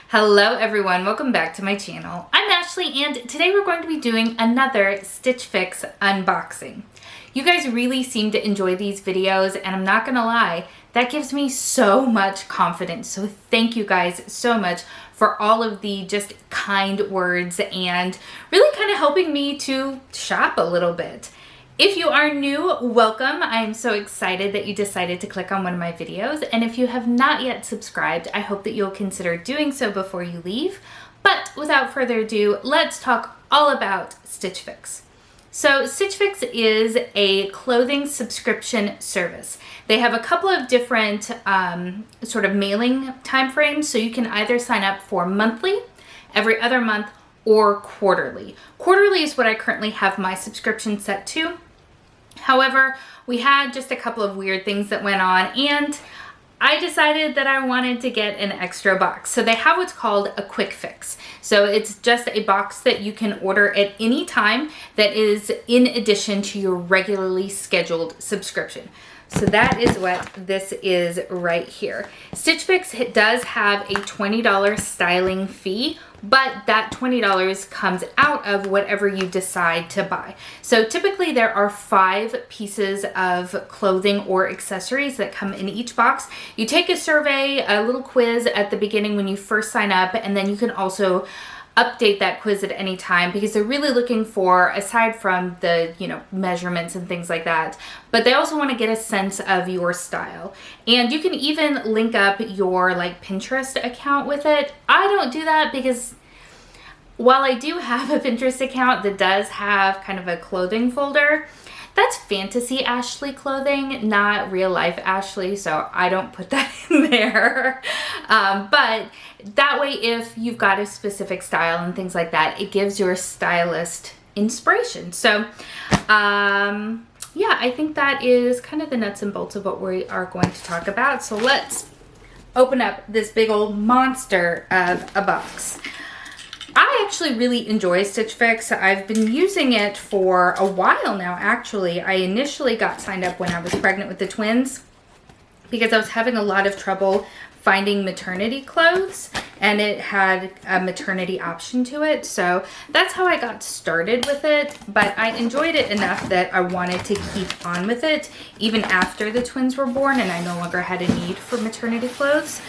Hello everyone, welcome back to my channel. I'm Ashley and today we're going to be doing another Stitch Fix unboxing. You guys really seem to enjoy these videos and I'm not gonna lie, that gives me so much confidence. So thank you guys so much for all of the just kind words and really kind of helping me to shop a little bit. If you are new, welcome. I am so excited that you decided to click on one of my videos. And if you have not yet subscribed, I hope that you'll consider doing so before you leave. But without further ado, let's talk all about Stitch Fix. So Stitch Fix is a clothing subscription service. They have a couple of different sort of mailing time frames. So you can either sign up for monthly, every other month, or quarterly. Quarterly is what I currently have my subscription set to. However, we had just a couple of weird things that went on and I decided that I wanted to get an extra box. So they have what's called a quick fix. So it's just a box that you can order at any time that is in addition to your regularly scheduled subscription. So that is what this is right here. Stitch Fix does have a $20 styling fee, but that $20 comes out of whatever you decide to buy. So typically there are 5 pieces of clothing or accessories that come in each box. You take a survey, a little quiz at the beginning when you first sign up, and then you can also update that quiz at any time because they're really looking for, aside from the, measurements and things like that, but they also want to get a sense of your style. And you can even link up your Pinterest account with it. I don't do that because while I do have a Pinterest account that does have kind of a clothing folder, that's fantasy Ashley clothing, not real life Ashley, so I don't put that in there. But that way, if you've got a specific style and things like that, it gives your stylist inspiration. So, yeah, I think that is kind of the nuts and bolts of what we are going to talk about. So let's open up this big old monster of a box. I actually really enjoy Stitch Fix. I've been using it for a while now, actually. I initially got signed up when I was pregnant with the twins because I was having a lot of trouble finding maternity clothes, and it had a maternity option to it. So that's how I got started with it, but I enjoyed it enough that I wanted to keep on with it even after the twins were born and I no longer had a need for maternity clothes.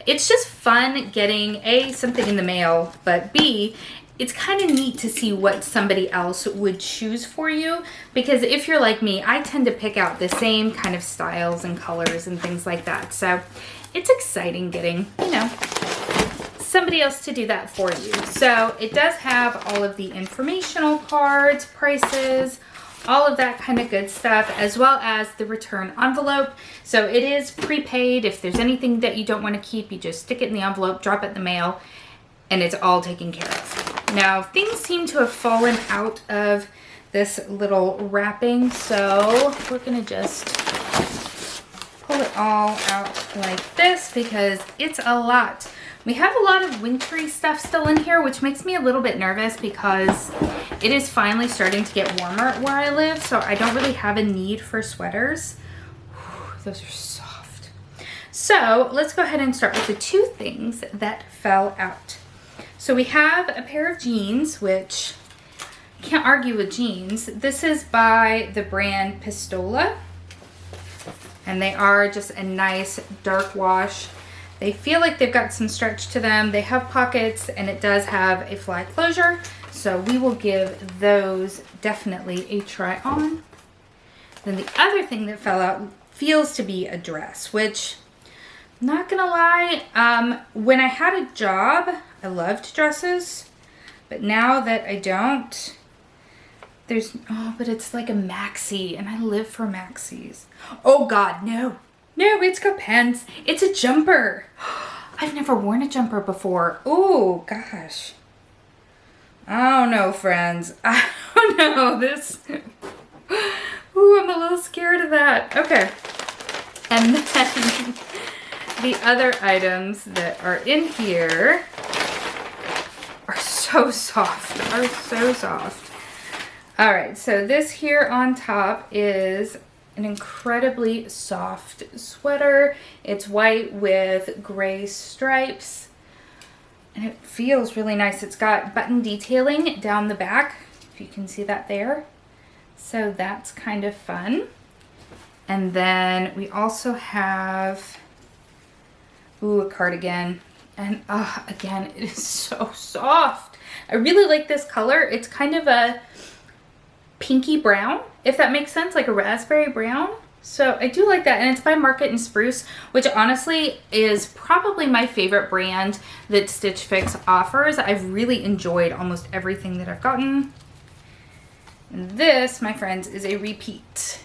It's just fun getting A, something in the mail, but B, it's kind of neat to see what somebody else would choose for you, because if you're like me, I tend to pick out the same kind of styles and colors and things like that. So it's exciting getting, somebody else to do that for you. So it does have all of the informational cards, prices, all of that kind of good stuff, as well as the return envelope. So it is prepaid. If there's anything that you don't want to keep, you just stick it in the envelope, drop it in the mail, and it's all taken care of. Now, things seem to have fallen out of this little wrapping, so we're gonna just pull it all out like this because it's a lot. We have a lot of wintry stuff still in here, which makes me a little bit nervous because it is finally starting to get warmer where I live, so I don't really have a need for sweaters. Whew, those are soft. So let's go ahead and start with the 2 things that fell out. So we have a pair of jeans, which I can't argue with jeans. This is by the brand Pistola, and they are just a nice dark wash. They feel like they've got some stretch to them. They have pockets and it does have a fly closure. So we will give those definitely a try on. Then the other thing that fell out feels to be a dress, which, not gonna lie, when I had a job, I loved dresses. But now that I don't, but it's like a maxi and I live for maxis. Oh God, no. No, it's got pants. It's a jumper. I've never worn a jumper before. Oh, gosh. I don't know, friends. I don't know. Ooh, I'm a little scared of that. Okay. And then the other items that are in here are so soft. All right, so this here on top is an incredibly soft sweater. It's white with gray stripes. And it feels really nice. It's got button detailing down the back, if you can see that there. So that's kind of fun. And then we also have, ooh, a cardigan. And again, it is so soft. I really like this color. It's kind of a pinky brown, if that makes sense, like a raspberry brown. So I do like that, and it's by Market and Spruce, which honestly is probably my favorite brand that Stitch Fix offers. I've really enjoyed almost everything that I've gotten. And this, my friends, is a repeat.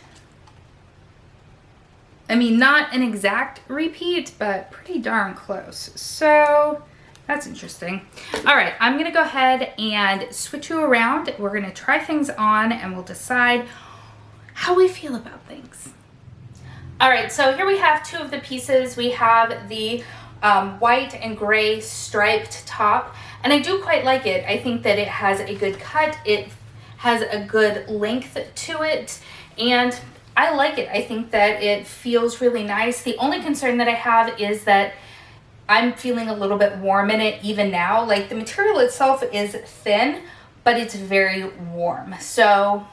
I mean, not an exact repeat, but pretty darn close. So that's interesting. All right, I'm gonna go ahead and switch you around. We're gonna try things on and we'll decide how we feel about things. All right, so here we have two of the pieces. We have the white and gray striped top, and I do quite like it. I think that it has a good cut. It has a good length to it, and I like it. I think that it feels really nice. The only concern that I have is that I'm feeling a little bit warm in it even now. Like, the material itself is thin, but it's very warm. So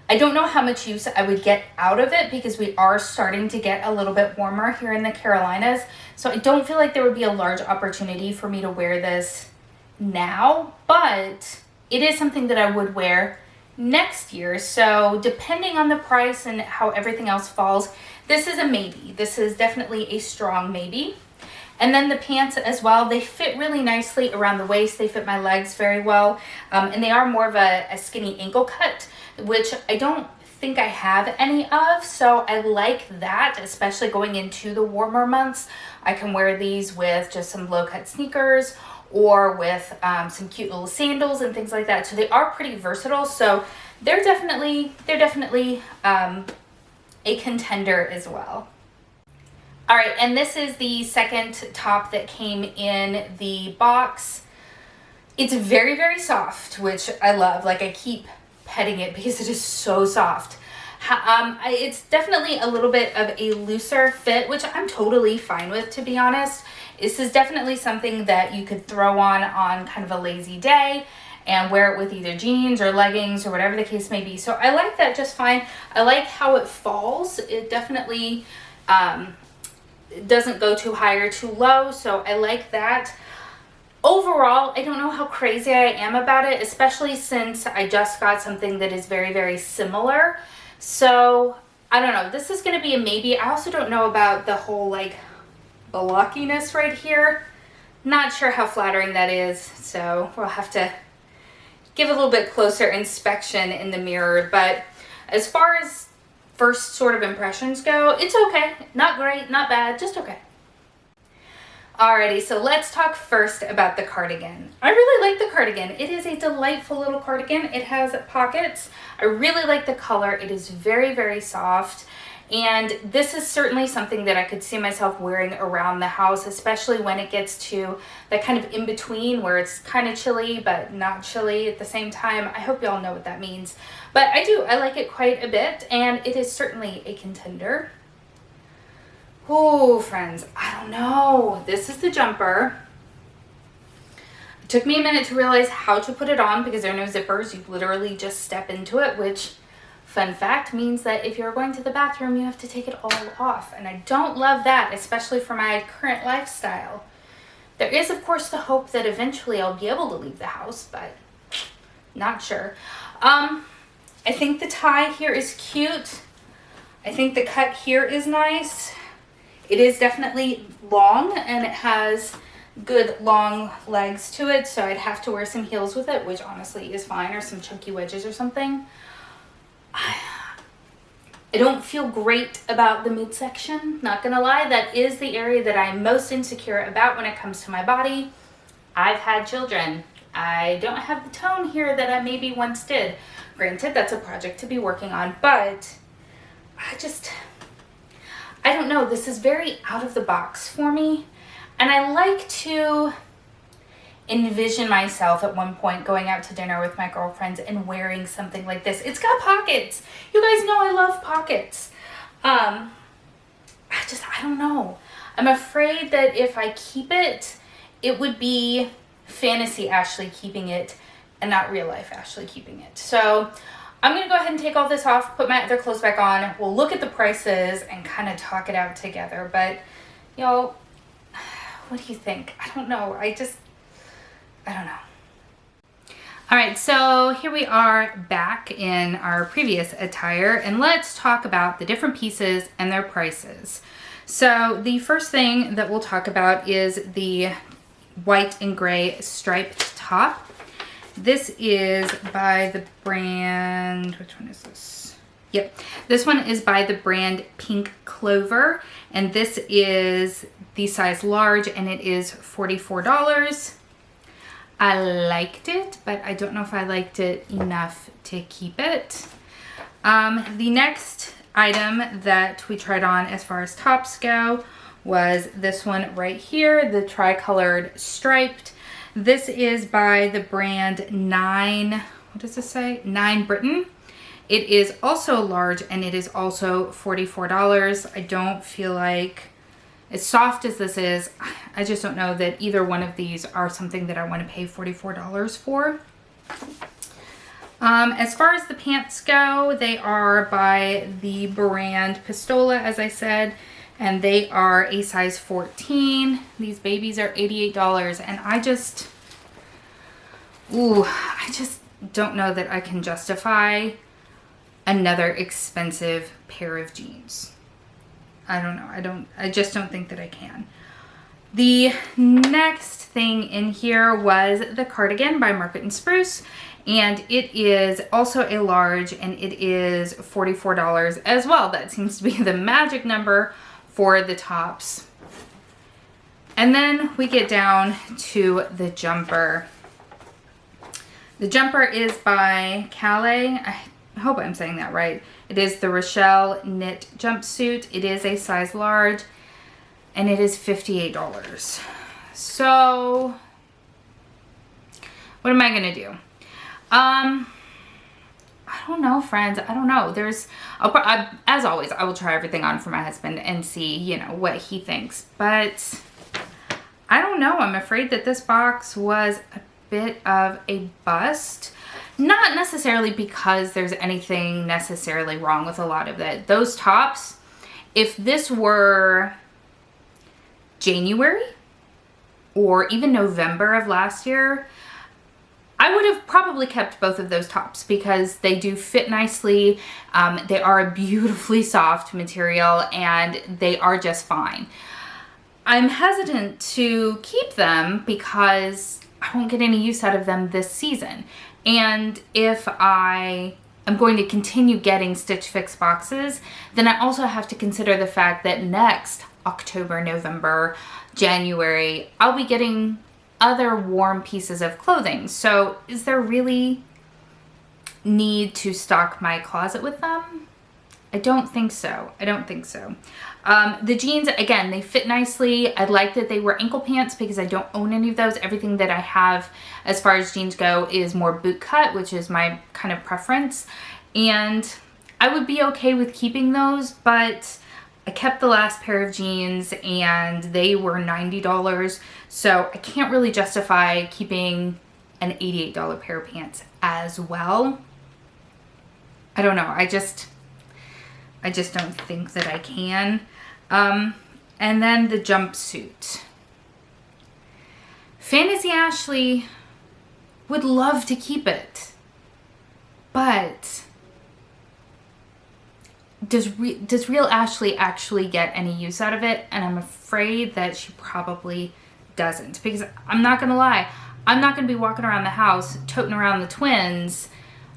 I don't know how much use I would get out of it because we are starting to get a little bit warmer here in the Carolinas. So I don't feel like there would be a large opportunity for me to wear this now, but it is something that I would wear next year. So depending on the price and how everything else falls, this is a maybe. This is definitely a strong maybe. And then the pants as well, they fit really nicely around the waist. They fit my legs very well. And they are more of a skinny ankle cut, which I don't think I have any of. So I like that, especially going into the warmer months. I can wear these with just some low cut sneakers or with some cute little sandals and things like that. So they are pretty versatile. So they're definitely a contender as well. All right, and this is the second top that came in the box. It's very, very soft, which I love. Like, I keep petting it because it is so soft. It's definitely a little bit of a looser fit, which I'm totally fine with, to be honest. This is definitely something that you could throw on kind of a lazy day and wear it with either jeans or leggings or whatever the case may be. So I like that just fine. I like how it falls. It definitely it doesn't go too high or too low, so I like that. Overall, I don't know how crazy I am about it, especially since I just got something that is very, very similar. So I don't know, this is going to be a maybe. I also don't know about the whole like blockiness right here. Not sure how flattering that is, so we'll have to give a little bit closer inspection in the mirror. But as far as first sort of impressions go, it's okay. Not great, not bad, just okay. Alrighty, so let's talk first about the cardigan. I really like the cardigan. It is a delightful little cardigan. It has pockets. I really like the color. It is very, very soft. And this is certainly something that I could see myself wearing around the house, especially when it gets to that kind of in between where it's kind of chilly but not chilly at the same time. I hope y'all know what that means. But I like it quite a bit, and it is certainly a contender. Oh, friends, I don't know. This is the jumper. It took me a minute to realize how to put it on because there are no zippers. You literally just step into it, which, fun fact, means that if you're going to the bathroom, you have to take it all off. And I don't love that, especially for my current lifestyle. There is, of course, the hope that eventually I'll be able to leave the house, but not sure. I think the tie here is cute. I think the cut here is nice. It is definitely long and it has good long legs to it, so I'd have to wear some heels with it, which honestly is fine, or some chunky wedges or something. I don't feel great about the midsection, not gonna lie. That is the area that I'm most insecure about when it comes to my body. I've had children. I don't have the tone here that I maybe once did. Granted, that's a project to be working on, but I don't know. This is very out of the box for me. And I like to envision myself at one point going out to dinner with my girlfriends and wearing something like this. It's got pockets. You guys know I love pockets. I don't know. I'm afraid that if I keep it it would be fantasy Ashley keeping it and not real life Ashley keeping it. So I'm going to go ahead and take all this off, put my other clothes back on. We'll look at the prices and kind of talk it out together. But, y'all, what do you think? I don't know. I don't know. All right, so here we are back in our previous attire, and let's talk about the different pieces and their prices. So the first thing that we'll talk about is the white and gray striped top. This is by the brand, which one is this? Yep, this one is by the brand Pink Clover, and this is the size large, and it is $44. I liked it, but I don't know if I liked it enough to keep it. The next item that we tried on as far as tops go was this one right here, the tricolored striped. This is by the brand 9, what does this say? 9 Britain. It is also large, and it is also $44. I don't feel like, as soft as this is, I just don't know that either one of these are something that I want to pay $44 for. As far as the pants go, they are by the brand Pistola, as I said, and they are a size 14. These babies are $88, and I just don't know that I can justify another expensive pair of jeans. I don't know. I just don't think that I can. The next thing in here was the cardigan by Market and Spruce, and it is also a large, and it is $44 as well. That seems to be the magic number for the tops. And then we get down to the jumper. The jumper is by Calais. I hope I'm saying that right. It is the Rochelle knit jumpsuit. It is a size large, and it is $58. So what am I gonna do? I don't know, friends. I don't know. As always, I will try everything on for my husband and see, you know, what he thinks. But I don't know. I'm afraid that this box was a bit of a bust. Not necessarily because there's anything necessarily wrong with a lot of it. Those tops, if this were January or even November of last year, I would have probably kept both of those tops because they do fit nicely. They are a beautifully soft material, and they are just fine. I'm hesitant to keep them because I won't get any use out of them this season. And if I am going to continue getting Stitch Fix boxes, then I also have to consider the fact that next October, November, January, I'll be getting other warm pieces of clothing. So is there really need to stock my closet with them? I don't think so. I don't think so. The jeans, again, they fit nicely. I like that they were ankle pants because I don't own any of those. Everything that I have as far as jeans go is more boot cut, which is my kind of preference. And I would be okay with keeping those, but I kept the last pair of jeans and they were $90. So I can't really justify keeping an $88 pair of pants as well. I don't know. I just don't think that I can. And then the jumpsuit. Fantasy Ashley would love to keep it, but does real Ashley actually get any use out of it? And I'm afraid that she probably doesn't, because I'm not gonna lie, I'm not gonna be walking around the house toting around the twins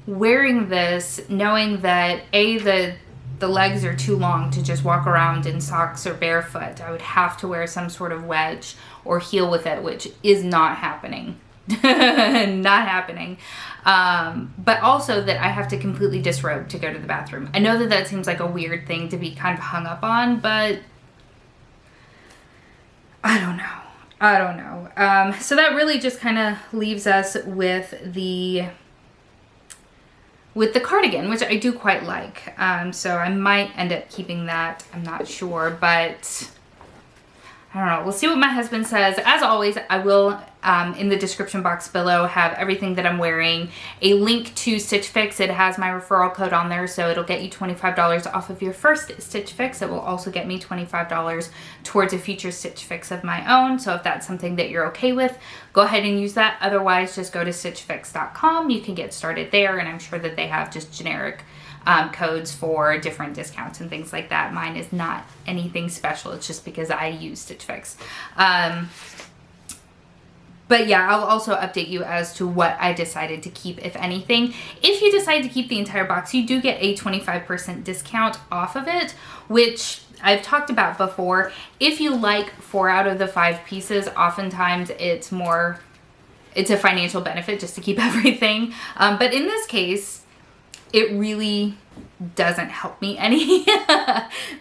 wearing this knowing that the legs are too long to just walk around in socks or barefoot. I would have to wear some sort of wedge or heel with it, which is not happening. Not happening. But also that I have to completely disrobe to go to the bathroom. I know that that seems like a weird thing to be kind of hung up on, but I don't know. I don't know. So that really just kind of leaves us with the cardigan, which I do quite like. So I might end up keeping that. I'm not sure, but I don't know. We'll see what my husband says. As always, I will, in the description box below, have everything that I'm wearing. A link to Stitch Fix. It has my referral code on there, so it'll get you $25 off of your first Stitch Fix. It will also get me $25 towards a future Stitch Fix of my own. So if that's something that you're okay with, go ahead and use that. Otherwise, just go to stitchfix.com. You can get started there, and I'm sure that they have just generic codes for different discounts and things like that. Mine is not anything special. It's just because I use Stitch Fix. But yeah, I'll also update you as to what I decided to keep, if anything. If you decide to keep the entire box, you do get a 25% discount off of it, which I've talked about before. If you like 4 out of the 5 pieces, oftentimes it's a financial benefit just to keep everything. But in this case, it really doesn't help me any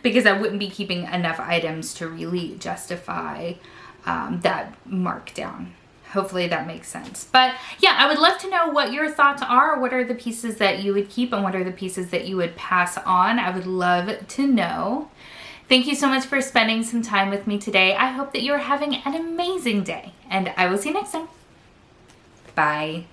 because I wouldn't be keeping enough items to really justify that markdown. Hopefully that makes sense. But yeah, I would love to know what your thoughts are. What are the pieces that you would keep and what are the pieces that you would pass on? I would love to know. Thank you so much for spending some time with me today. I hope that you're having an amazing day, and I will see you next time. Bye.